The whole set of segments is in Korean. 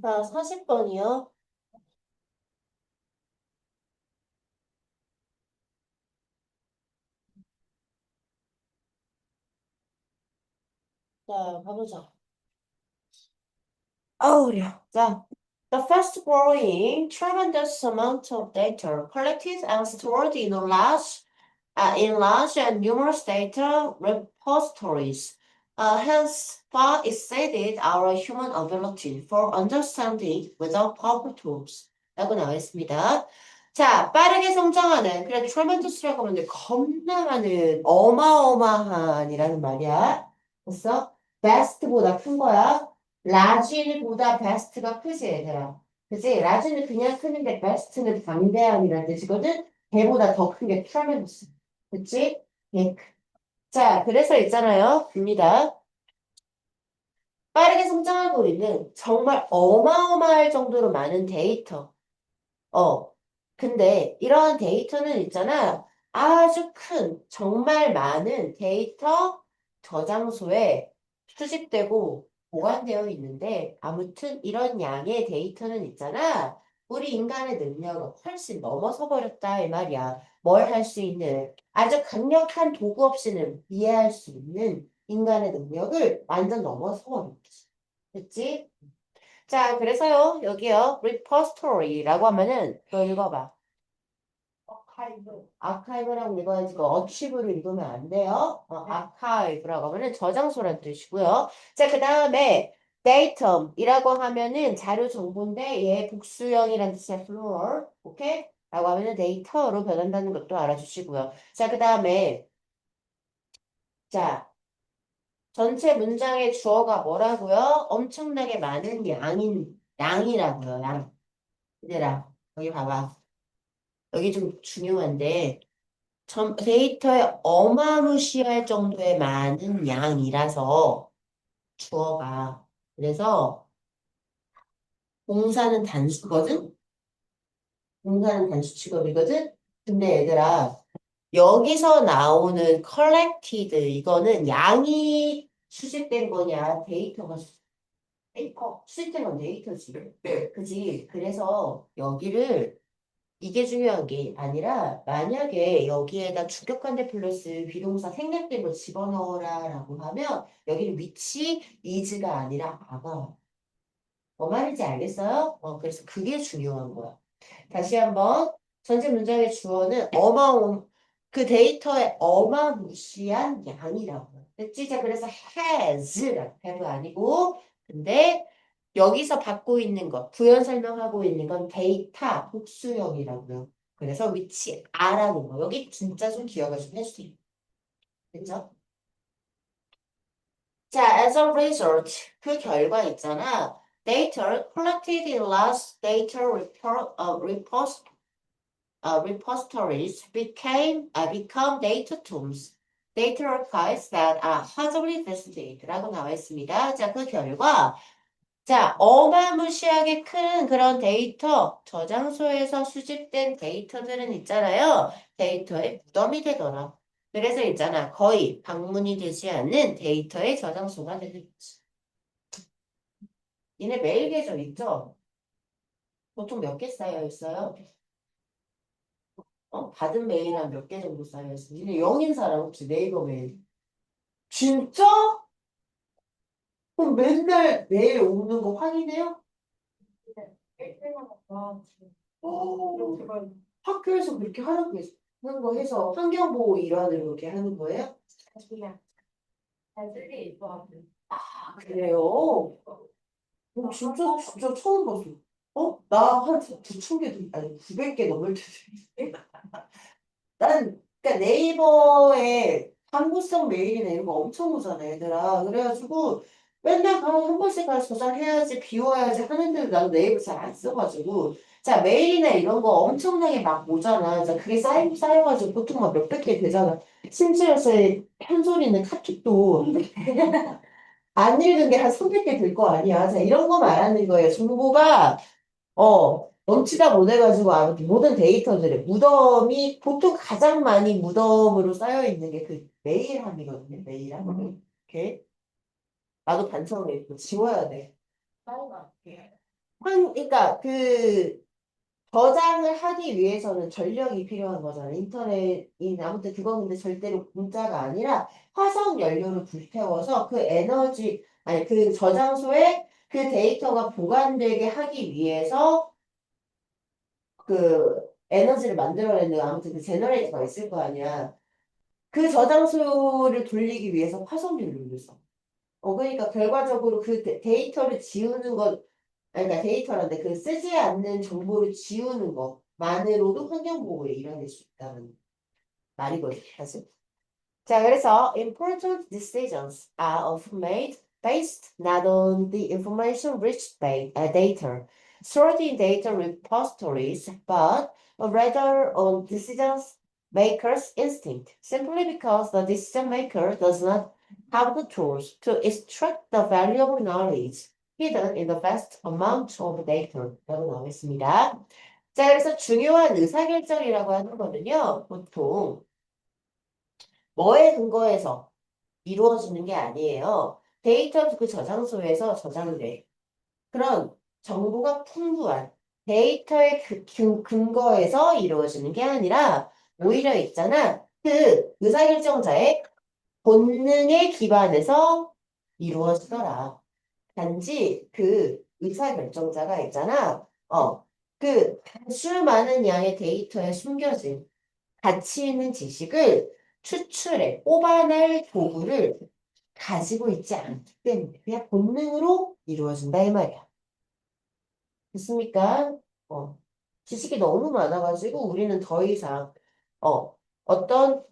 자, 40번이요. 자, 가보자. 어우려. 자, the fast growing tremendous amount of data collected and stored in large and numerous data repositories has far exceeded our human ability for understanding without proper tools. 라고 나와 있습니다. 자, 빠르게 성장하는, 그래, tremendous라고 하면 겁나 많은, 어마어마한이라는 말이야. 됐어? vast보다 큰 거야. 라지보다 베스트가 크지, 얘들아. 그지? 라지는 그냥 크는데 베스트는 방대함이라는 뜻이거든? 걔보다 더 큰 게 트라메부스. 그치? 예. 자, 그래서 있잖아요. 봅니다. 빠르게 성장하고 있는 정말 어마어마할 정도로 많은 데이터. 어. 근데 이러한 데이터는 있잖아. 아주 큰, 정말 많은 데이터 저장소에 수집되고 보관되어 있는데, 아무튼 이런 양의 데이터는 있잖아. 우리 인간의 능력을 훨씬 넘어서 버렸다, 이 말이야. 뭘 할 수 있는, 아주 강력한 도구 없이는 이해할 수 있는 인간의 능력을 완전 넘어서 버렸지. 됐지? 자, 그래서요, 여기요, repository라고 하면은, 너 읽어봐. 아카이브라고 읽어야지, 그 어치브를 읽으면 안 돼요. 아카이브라고 하면은 저장소란 뜻이고요. 자, 그 다음에 datum이라고 하면은 자료 정보인데, 얘 복수형이란 뜻이야, plural. 오케이? 라고 하면은 데이터로 변한다는 것도 알아주시고요. 자, 그 다음에, 자, 전체 문장의 주어가 뭐라고요? 엄청나게 많은 양이라고요, 양. 얘들아, 여기 봐봐. 여기 좀 중요한데, 데이터에 어마무시할 정도의 많은 양이라서 주어가. 그래서 공사는 단수거든? 공사는 단수 취급이거든? 근데 얘들아, 여기서 나오는 collected 이거는 양이 수집된 거냐, 데이터 수집된 건 데이터지. 네. 그지? 그래서 여기를 이게 중요한 게 아니라 만약에 여기에다 주격관대 플러스 비동사 생략된 걸 집어넣어라라고 하면 여기는 which is가 아니라 아가. 뭐 말인지 알겠어요? 그래서 그게 중요한 거야. 다시 한번 전체 문장의 주어는 그 데이터의 어마무시한 양이라고. 됐지? 자, 그래서 has가 have 아니고 근데 여기서 받고 있는 것, 부연 설명하고 있는 건 데이터 복수형이라고요. 그래서 which are라는 거. 여기 진짜 좀 기억을 좀 해주세요. 됐죠? 자, as a result, 그 결과 있잖아. Data collected in large data repositories become data tombs, data archives that are hardly visited 라고 나와 있습니다. 자, 그 결과 자, 어마무시하게 큰 그런 데이터, 저장소에서 수집된 데이터들은 있잖아요. 데이터의 무덤이 되더라. 그래서 있잖아. 거의 방문이 되지 않는 데이터의 저장소가 되는 거지. 얘네 메일 계정 있죠? 보통 몇 개 쌓여 있어요? 받은 메일 한 몇 개 정도 쌓여 있어. 얘네 영인 사람 혹시 네이버 메일? 진짜? 그럼 맨날 메일 오는 거 확인해요? 어, 학교에서 그렇게 하는 거 해서 환경보호 일환으로 그렇게 하는 거예요? 아, 그래요? 진짜 처음 봤어. 나 한 9천 개, 아니 900개 넘을 텐데. 그러니까 네이버에 항구성 메일이나 이런 거 엄청 오잖아, 얘들아. 그래가지고 맨날 한 번씩 가서 저장해야지, 비워야지 하는데도 나도 네이버 잘 안 써가지고. 자, 메일이나 이런 거 엄청나게 막 오잖아. 자, 그게 쌓여가지고 보통 막 몇백 개 되잖아. 심지어 제 한솔이는 카톡도 안 읽은 게 한 300개 될 거 아니야. 자, 이런 거 말하는 거예요. 정보가 넘치다 보내가지고 아무튼 모든 데이터들의 무덤이 보통 가장 많이 무덤으로 쌓여 있는 게 그 메일함이거든요. 메일함. 이렇게. 나도 반성해. 이거 지워야 돼. 그러니까 그 저장을 하기 위해서는 전력이 필요한 거잖아. 인터넷이 아무튼 그건 근데 절대로 공짜가 아니라 화석 연료를 불태워서 그 에너지 아니 그 저장소에 그 데이터가 보관되게 하기 위해서 그 에너지를 만들어내는 아무튼 그 제너레이터가 있을 거 아니야. 그 저장소를 돌리기 위해서 화석 연료를 써. 그러니까 결과적으로 그 데이터를 지우는 것 아니, 그러니까 데이터란데 그 쓰지 않는 정보를 지우는 것만으로도 환경보호에 일어날 수 있다는 말이거든요, 사실. 자, 그래서 important decisions are often made based not on the information rich data stored in data repositories, but rather on decisions makers' instinct, simply because the decision maker does not have the tools to extract the valuable knowledge hidden in the vast amount of data. 라고 나오겠습니다. 자, 그래서 중요한 의사결정이라고 하는 거는요, 보통 뭐에 근거해서 이루어지는 게 아니에요. 데이터 그 저장소에서 저장돼. 그런 정보가 풍부한 데이터의 근거에서 이루어지는 게 아니라 오히려 있잖아. 그 의사결정자의 본능에 기반해서 이루어지더라. 단지 그 의사결정자가 있잖아. 그 수많은 양의 데이터에 숨겨진 가치 있는 지식을 추출해 뽑아낼 도구를 가지고 있지 않기 때문에 그냥 본능으로 이루어진다 이 말이야. 됐습니까? 어, 지식이 너무 많아가지고 우리는 더 이상 어떤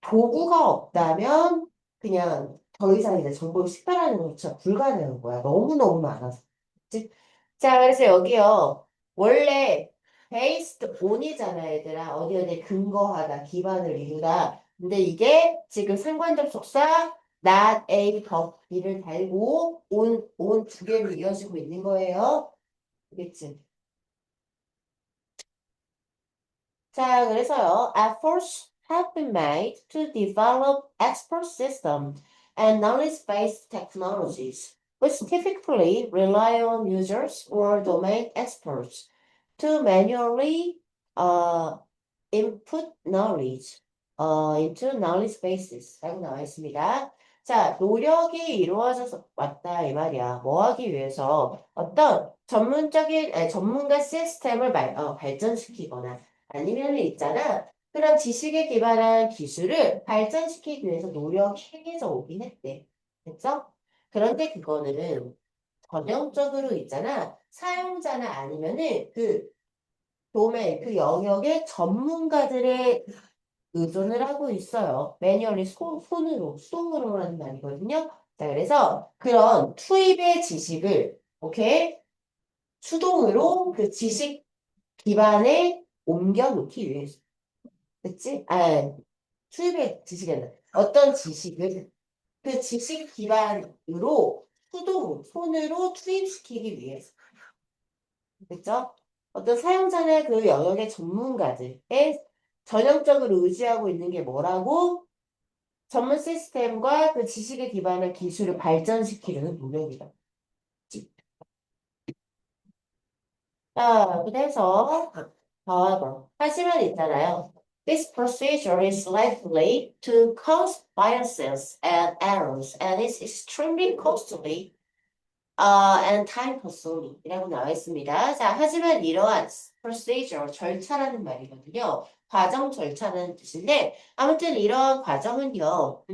도구가 없다면 그냥 더 이상 이제 정보를 식별하는 건 진짜 불가능한 거야. 너무너무 많아서. 그치? 자, 그래서 여기요. 원래 based on이잖아, 얘들아. 어디 어디 근거하다, 기반을 이루다. 근데 이게 지금 상관접속사 not a 더 이를 달고 on 두 개로 이어지고 있는 거예요. 알겠지? 자, 그래서요, efforts have been made to develop expert systems and knowledge-based technologies, which typically rely on users or domain experts to manually input knowledge into knowledge bases 라고 나와 있습니다. 자, 노력이 이루어져서 왔다 이 말이야. 뭐 하기 위해서 어떤 전문가 시스템을 발전시키거나 아니면 있잖아. 그런 지식에 기반한 기술을 발전시키기 위해서 노력이 행해져 오긴 했대. 됐죠? 그런데 그거는 전형적으로 있잖아. 사용자나 아니면은 그 도메인, 그 영역의 전문가들의 의존을 하고 있어요. 매뉴얼이 수동으로라는 말이거든요. 자, 그래서 그런 투입의 지식을, 오케이? 수동으로 그 지식 기반에 옮겨놓기 위해서. 그치? 투입의 지식에는 어떤 지식을 그 지식 기반으로 손으로 투입시키기 위해서. 그죠? 어떤 사용자나 그 영역의 전문가들의 전형적으로 의지하고 있는 게 뭐라고? 전문 시스템과 그 지식에 기반한 기술을 발전시키려는 노력이다. 자, 그래서, however, 하지만 있잖아요. This procedure is likely to cause biases and errors and is extremely costly and time consuming 이라고 나와 있습니다. 자, 하지만 이러한 procedure, 절차라는 말이거든요. 과정 절차라는 뜻인데, 아무튼 이러한 과정은요,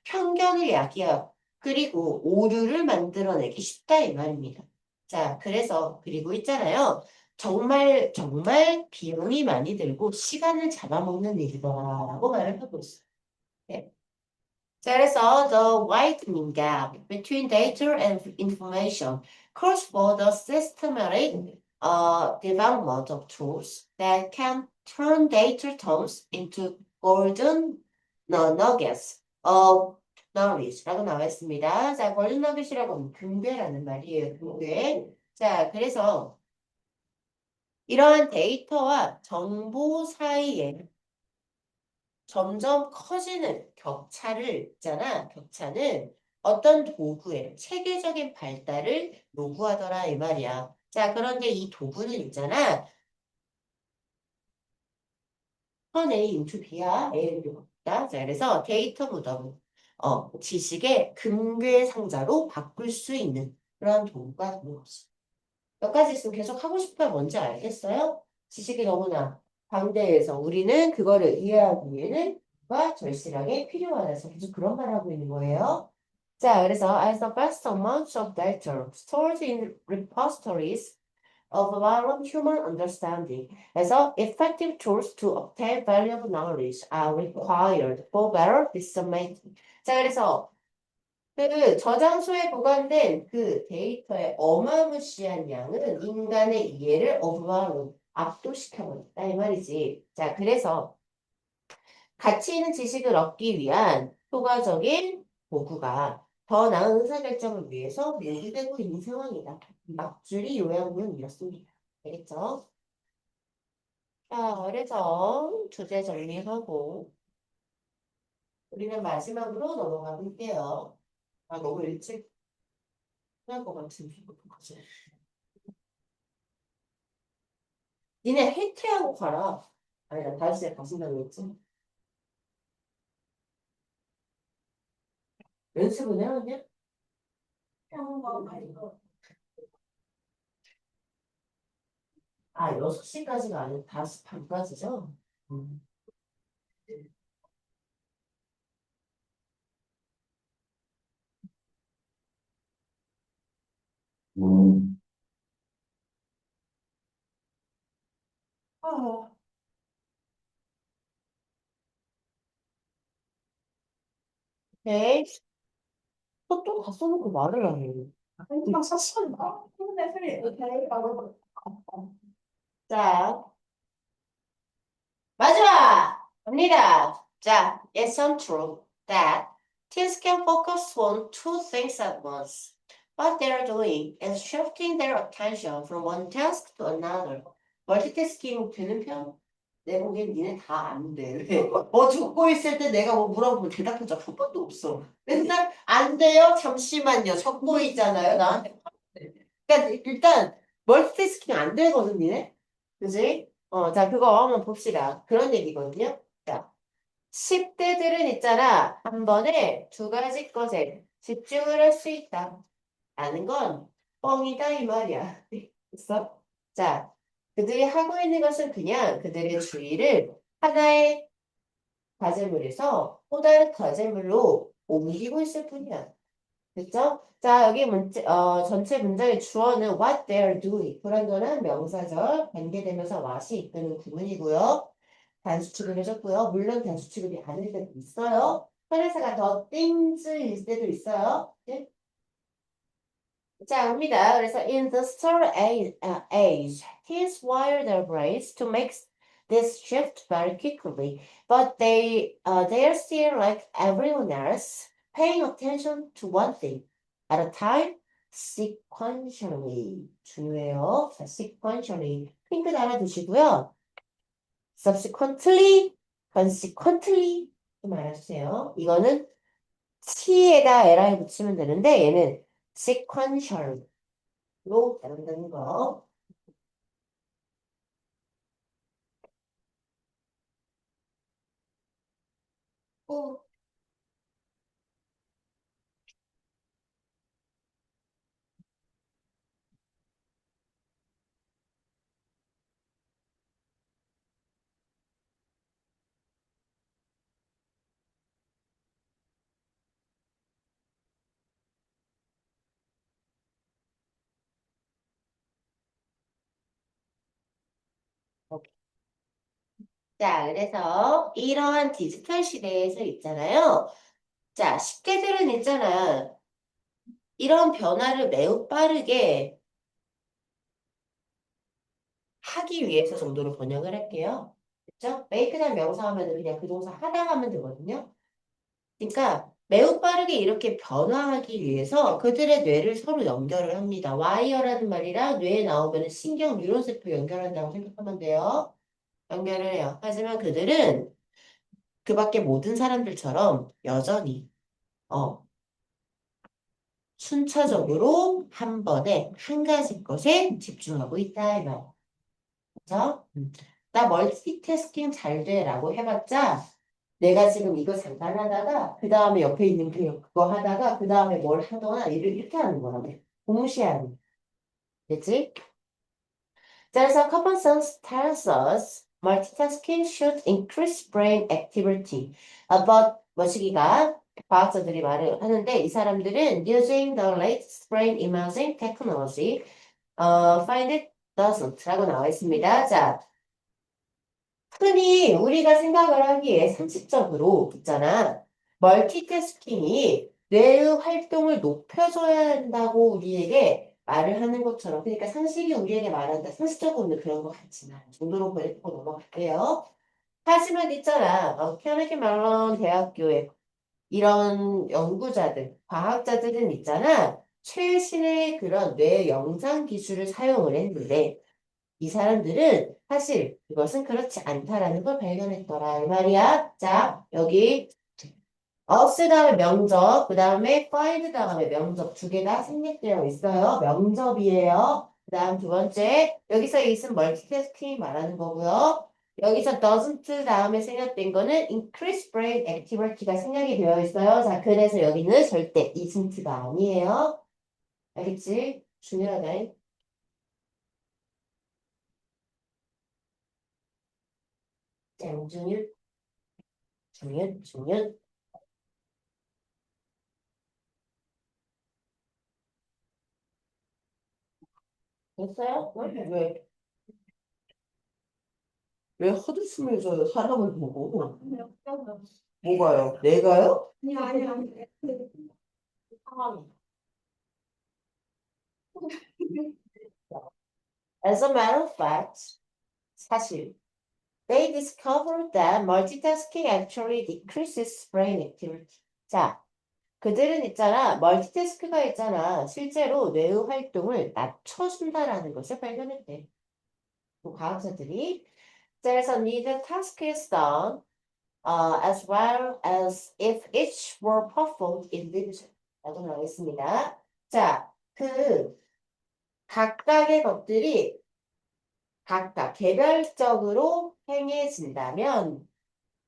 편견을 야기하고, 그리고 오류를 만들어내기 쉽다 이 말입니다. 자, 그래서, 그리고 있잖아요. 정말 비용이 많이 들고 시간을 잡아먹는 일이다라고 말을 하고 있어요. 네. There is also a widening gap between data and information calls for the systematic development of tools that can turn data terms into golden nuggets of knowledge라고 나와 있습니다. 자, golden nugget이라고 하면 금괴라는 말이에요. 금괴. 자, 그래서 이러한 데이터와 정보 사이에 점점 커지는 격차를 있잖아. 격차는 어떤 도구의 체계적인 발달을 요구하더라 이 말이야. 자, 그런데 이 도구는 있잖아. 선 A 인투 B야. A를 바꾼다. 자, 그래서 데이터 무덤, 지식의 금괴 상자로 바꿀 수 있는 그런 도구가 되는 거지. 몇 가지 있으면 계속 하고 싶어요. 뭔지 알겠어요? 지식이 너무나 방대해서 우리는 그거를 이해하기 위해는 과 절실하게 필요하다서 계속 그런 말 하고 있는 거예요. 자, 그래서 as the vast amounts of data stored in repositories of our human understanding, 그래서 effective tools to obtain valuable knowledge are required for better dissemination. 자, 그래서 그 저장소에 보관된 그 데이터의 어마무시한 양은 인간의 이해를 오버로 압도시켜버렸다 이 말이지. 자, 그래서 가치 있는 지식을 얻기 위한 효과적인 도구가 더 나은 의사결정을 위해서 요구되고 있는 상황이다. 앞줄이 요약은 이렇습니다. 알겠죠? 자, 그래서 주제 정리하고 우리는 마지막으로 넘어가 볼게요. 아, 너무 일찍 끝날 것 같은데. 어떡하지? 니네 해체하고 가라. 아니, 나 다시 시에 가신다고 했지? 연습은 해왔냐? 아, 6시까지가 아니라 5시 반까지죠? 음. 음. 아, 네. 또 다 써놓고 말을 안 해. 막 샀었나? 자, 마지막! 갑니다. 자, it's untrue that teens can focus on two things at once. What they're doing is shifting their attention from one task to another. 멀티태스킹 되는 편? 내 보기엔 니네 다 안 돼. 왜? 적고 있을 때 내가 뭐 물어보면 대답한 적 한 번도 없어. 맨날 안 돼요? 잠시만요. 적고 있잖아요. 나한테. 그러니까 일단 멀티태스킹 안 되거든, 니네? 그지? 자, 그거 한번 봅시다. 그런 얘기거든요. 자, 10대들은 있잖아. 한 번에 두 가지 것에 집중을 할 수 있다. 라는 건 뻥이다, 이 말이야. 됐어? 자, 그들이 하고 있는 것은 그냥 그들의 주의를 하나의 과제물에서 또 다른 과제물로 옮기고 있을 뿐이야. 됐죠? 자, 여기 전체 문장의 주어는 what they're doing. 불완전한 명사절, 관계대명사 what이 이끄는 구문이고요. 단수 취급해줬고요. 물론 단수 취급이 아닐 때도 있어요. 선행사가 더 things일 때도 있어요. 네? 자, 갑니다. 그래서 in the story age, teens wire their brains to make this shift very quickly, but they are still like everyone else, paying attention to one thing at a time, sequentially. 중요해요. 자, sequentially. 핑크 달아두시고요. subsequently, consequently 좀 알아주세요. 이거는 t에다 li 붙이면 되는데 얘는 sequential. 로 다룬다는 거. 어, 오케이. 자, 그래서 이러한 디지털 시대에서 있잖아요. 자, 10대들은 있잖아. 이런 변화를 매우 빠르게 하기 위해서 정도로 번역을 할게요. 그렇죠? 메이크란 명사 하면 그냥 그 동사 하다 하면 되거든요. 그러니까 매우 빠르게 이렇게 변화하기 위해서 그들의 뇌를 서로 연결을 합니다. 와이어라는 말이랑 뇌에 나오면 신경 뉴런세포 연결한다고 생각하면 돼요. 연결을 해요. 하지만 그들은 그 밖에 모든 사람들처럼 여전히 어, 순차적으로 한 번에 한 가지 것에 집중하고 있다 이 말. 그죠? 나 멀티태스킹 잘 돼라고 해봤자 내가 지금 이거 잠깐 하다가 그 다음에 옆에 있는 그거 하다가 그 다음에 뭘 하거나 이렇게 하는 거라고. 동시에 하는 거. 됐지? There's a common sense tells us multitasking should increase brain activity. But 뭐시기가 과학자들이 말을 하는데 이 사람들은 using the latest brain imaging technology find it doesn't 라고 나와 있습니다. 자, 흔히 우리가 생각을 하기에 상식적으로 있잖아. 멀티태스킹이 뇌의 활동을 높여줘야 한다고 우리에게 말을 하는 것처럼 그러니까 상식이 우리에게 말한다. 상식적으로는 그런 것 같지만 정도로 보내고 넘어갈게요. 하지만 있잖아. 캐네기 멜론 대학교에 이런 연구자들, 과학자들은 있잖아. 최신의 그런 뇌 영상 기술을 사용을 했는데 이 사람들은 사실 그것은 그렇지 않다라는 걸 발견했더라. 이 말이야. 자, 여기 us 다음에 명접, 그 다음에 find 다음에 명접 두 개 다 생략되어 있어요. 명접이에요. 그 다음 두 번째, 여기서 있은 멀티태스킹이 말하는 거고요. 여기서 doesn't 다음에 생략된 거는 increase brain activity가 생략이 되어 있어요. 자, 그래서 여기는 절대 isn't가 아니에요. 알겠지? 중요하다. 장중윤, 중윤. 됐어요? 왜 헛웃으면서 사람을 보고? 뭐가요? 내가요? 상황이. As a matter of fact, 사실, they discovered that multitasking actually decreases brain activity. 자, 그들은 있잖아, 멀티태스크가 있잖아, 실제로 뇌의 활동을 낮춰준다라는 것을 발견했대. 그 과학자들이. There's a neither task is done as well as if each were performed individually. 라고 나와 있습니다. 자, 그 각각의 것들이 각각 개별적으로 행해진다면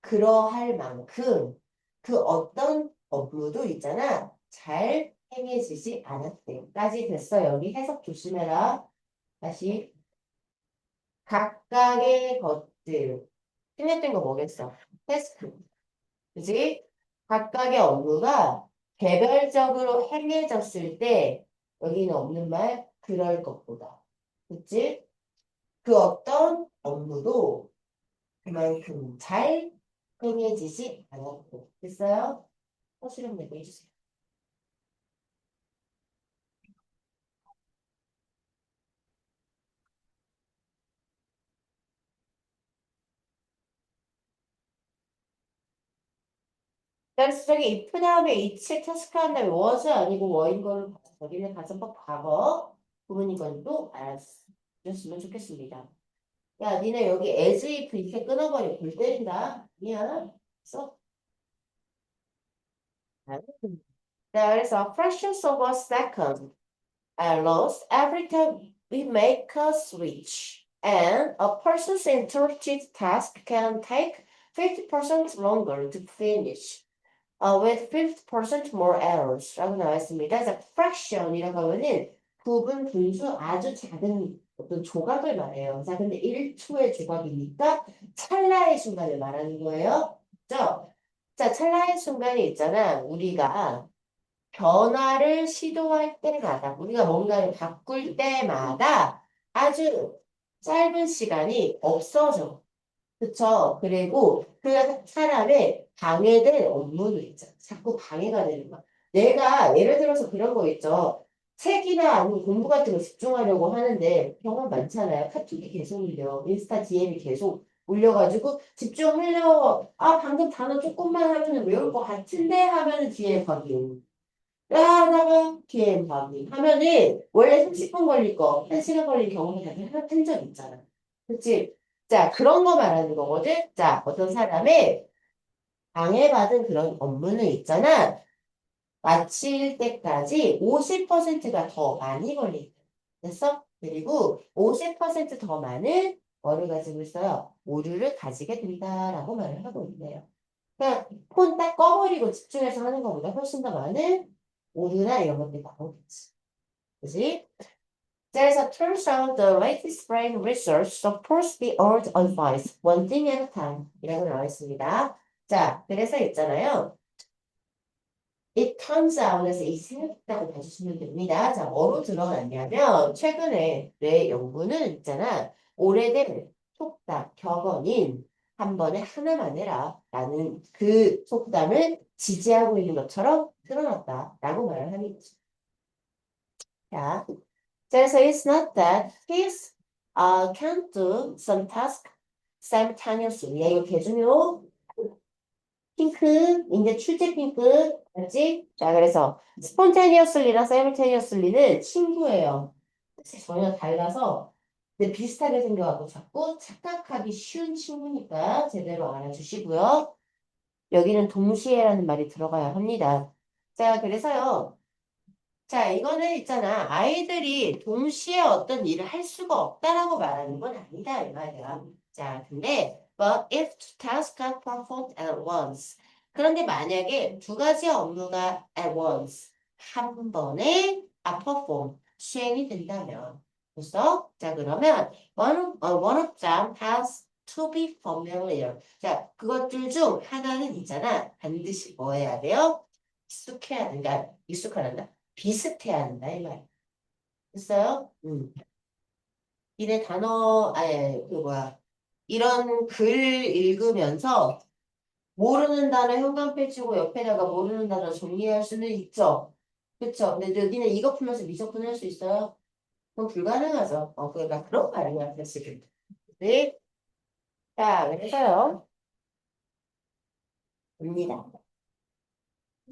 그러할 만큼 그 어떤 업무도 있잖아. 잘 행해지지 않았대. 까지 됐어. 여기 해석 조심해라. 다시 각각의 것들. 생략된 거 뭐겠어? 테스트. 그지? 각각의 업무가 개별적으로 행해졌을 때 여기는 없는 말 그럴 것보다. 그치? 그 어떤 업무도 그만큼 잘 행해지지 않았고. 됐어요? 허수령 내고 해주세요. 그래서 저기 if 다음에 each 태스크한 다음에 was 아니고 were 거를 저기는 가정법 과거 부분인 건또 알았으면 좋겠습니다. 야, 니네 여기 as if 이렇게 끊어버려. 골 때린다. 미안. 써. There is a fraction of a second lost every time we make a switch. And a person's interrupted task can take 50% longer to finish. With 50% more errors. 라고 나와 있습니다. 그래서 fraction이라고 하면은 부분, 분수 아주 작은 어떤 조각을 말해요. 자, 근데 1초의 조각이니까 찰나의 순간을 말하는 거예요. 그죠? 자, 찰나의 순간이 있잖아. 우리가 변화를 시도할 때마다, 우리가 뭔가를 바꿀 때마다 아주 짧은 시간이 없어져. 그쵸? 그리고 그 사람의 방해될 업무도 있잖아. 자꾸 방해가 되는 거야. 내가 예를 들어서 그런 거 있죠. 책이나 아니면 공부 같은 거 집중하려고 하는데 경험 많잖아요. 카톡이 계속 울려. 인스타 DM이 계속 울려가지고 집중하려고 방금 단어 조금만 하면은 외울 것 같은데 하면은 뒤에 확인. 하다가 뒤에 확인. 하면은 원래 30분 걸릴 거 1시간 걸린 경험이 한적 있잖아. 그치? 자, 그런 거 말하는 거거든. 자, 어떤 사람의 방해받은 그런 업무는 있잖아. 마칠 때까지 50%가 더 많이 걸린다. 됐어? 그리고 50%더 많은 뭐를 가지고 있어요? 오류를 가지게 된다라고 말을 하고 있네요. 그냥 폰 딱 꺼버리고 집중해서 하는 것보다 훨씬 더 많은 오류나 이런 것들이 나오겠지. 그지? 그래서 turns out the latest brain research supports the old advice, one thing at a time. 이라고 나와 있습니다. 자, 그래서 있잖아요. It turns out에서 이 생각다고 봐주시면 됩니다. 자, 뭐로 드러났냐면, 최근에 뇌 연구는 있잖아. 오래된 속담, 격언인 한 번에 하나만 해라. 라는 그 속담을 지지하고 있는 것처럼 드러났다. 라고 말을 하는 거죠. 자, 그래서 it's not that he's can't do some task simultaneously. 야, 이거 개중요. 핑크, 이제 출제 핑크, 알지? 자, 그래서 spontaneously랑 simultaneously는 친구예요. 뜻이 전혀 달라서 근데 비슷하게 생겨갖고 자꾸 착각하기 쉬운 친구니까 제대로 알아주시고요. 여기는 동시에라는 말이 들어가야 합니다. 자, 그래서요. 자, 이거는 있잖아. 아이들이 동시에 어떤 일을 할 수가 없다라고 말하는 건 아니다, 이 말이야. 자, 근데, but if two tasks are performed at once. 그런데 만약에 두 가지 업무가 at once, 한 번에 perform, 수행이 된다면. 됐어? 자, 그러면 one of them has to be familiar. 자, 그것들 중 하나는 있잖아. 반드시 뭐 해야 돼요? 익숙해야 된다. 익숙하단다. 비슷해야 한다, 이 말. 됐어요? 이래 단어, 아니, 그 뭐야. 이런 글 읽으면서 모르는 단어 현관 펼치고 옆에다가 모르는 단어 정리할 수는 있죠. 그쵸? 근데 너희는 이거 풀면서 미적 분할 수 있어요? 그건 불가능하죠. 그러니까 그런 말이야, 사실은. 네. 자, 그래서요. 봅니다.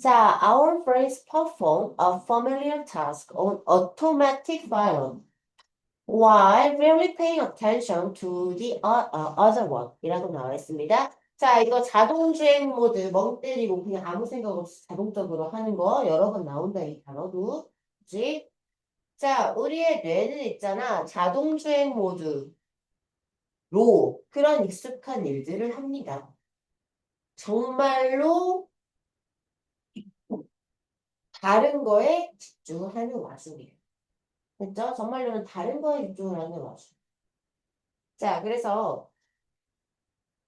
자, our brains perform a familiar task on automatic pilot. While really paying attention to the other one 이라고 나와 있습니다. 자, 이거 자동주행 모드 멍 때리고 그냥 아무 생각 없이 자동적으로 하는 거 여러 번 나온다 이 단어도. 그치? 자, 우리의 뇌는 있잖아. 자동주행 모드로 그런 익숙한 일들을 합니다. 정말로 다른 거에 집중을 하는 와중에. 그죠? 정말로는 다른 거에 집중을 하는 와중. 자, 그래서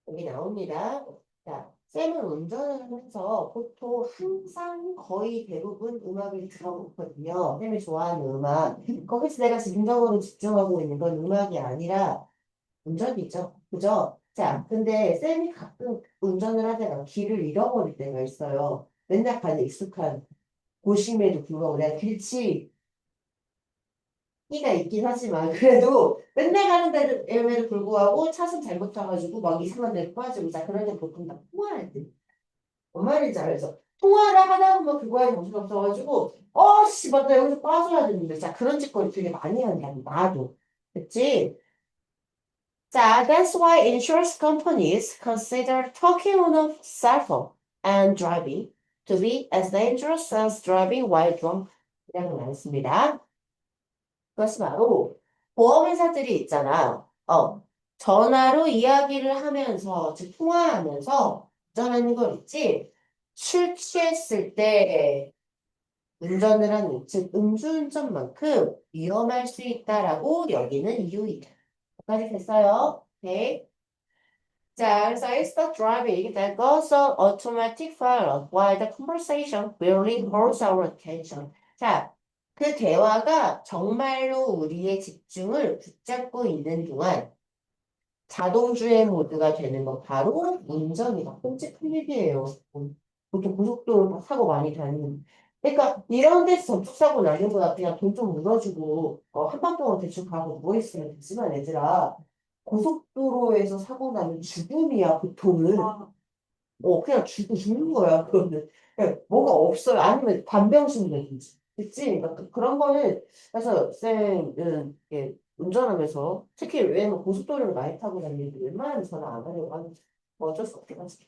여기 나옵니다. 자, 쌤은 운전을 하면서 보통 항상 거의 대부분 음악을 들어보거든요. 쌤이 좋아하는 음악. 거기서 내가 진정으로 집중하고 있는 건 음악이 아니라 운전이죠. 그죠? 자, 근데 쌤이 가끔 운전을 하다가 길을 잃어버릴 때가 있어요. 맨날 가는 익숙한 도심에도 불구하고 내가 길치 끼가 있긴 하지만 그래도 맨날 가는 데에도 불구하고 차선 잘못 타가지고 막 이상한 데로 빠지고 자 그런 데 보통 다 통화할 때 뭔 말인지 알죠? 통화를 하다 보면 그거에 정신 없어가지고 씨 맞다 여기서 빠져야 되는데 자 그런 짓거리 되게 많이 한다 나도 그치? 자 that's why insurance companies consider talking on a cell phone and driving to be as dangerous as driving while drunk 이라고 나왔습니다. 그것이 바로 보험회사들이 있잖아. 전화로 이야기를 하면서, 즉, 통화하면서 운전하는 걸 있지. 술 취했을 때 운전을 하는, 즉, 음주운전만큼 위험할 수 있다라고 여기는 이유이다. 여기까지 됐어요. 오케이. 자, 그래서 it's the driving that goes on automatic pilot while the conversation really holds our attention. 자, 그 대화가 정말로 우리의 집중을 붙잡고 있는 동안 자동주행 모드가 되는 건 바로 운전이다. 끔찍한 일이에요. 보통 고속도로 사고 많이 다니는. 그러니까 이런 데서 접촉사고 나는 거야. 그냥 돈 좀 물어주고 한밤동안 대충 가고 누워있으면 되지만 얘들아. 고속도로에서 사고 나면 죽음이야, 보통은. 그냥 죽는 거야, 그거는. 그냥 뭐가 없어요. 아니면 반병신되든지. 그치? 그러니까 그런 거는, 그래서 쌤은 이렇게 운전하면서, 특히 왜냐면 고속도로를 많이 타고 다니는데 웬만하면 전화 안 하려고 하는, 어쩔 수 없긴 하지.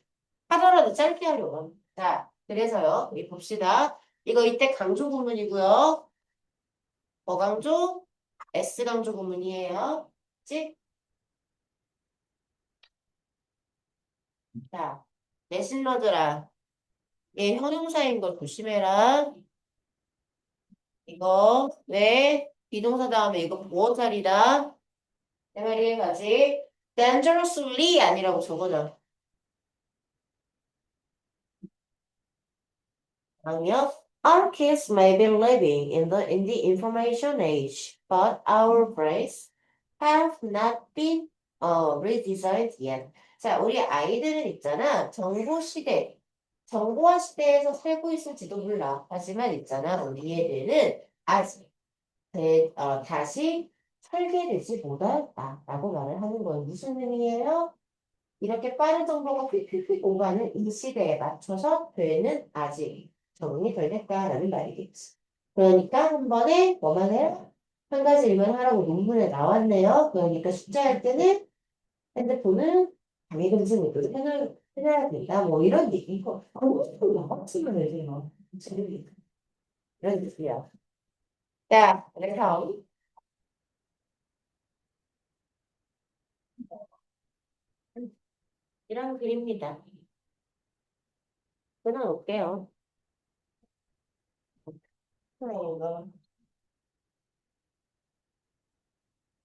하더라도 짧게 하려고 합니다. 자, 그래서요, 우리 봅시다. 이거 이때 강조 구문이고요. 뭐 강조? S 강조 구문이에요. 그치? 자, 내 신러들아. 얘 형용사인 거 조심해라. 이거 왜 비동사 다음에 이거 보어자리다. 내 말이 가지. dangerously 아니라고 적어줘. 아니요. Our kids may be living in the information age, but our brains have not been redesigned yet. 자, 우리 아이들은 있잖아. 정보화 시대에서 살고 있을지도 몰라. 하지만 있잖아. 우리 애들은 아직 다시 설계되지 못했다라고 말을 하는 거예요. 무슨 의미예요? 이렇게 빠른 정보가 휙휙휙 오가는 이 시대에 맞춰서 되는 아직 적응이 덜 됐다라는 말이겠지. 그러니까 한 번에 뭐만 해라? 한 가지 일만 하라고 논문에 나왔네요. 그러니까 숫자할 때는 핸드폰은 장애 금지으로 해놔야 된다. 뭐 이런 얘기. 이거 아무것도 나왔지만 해요. 이런 뜻이야. 자, 그래서 이런 글입니다. 끊어놓을게요. 네, 이거.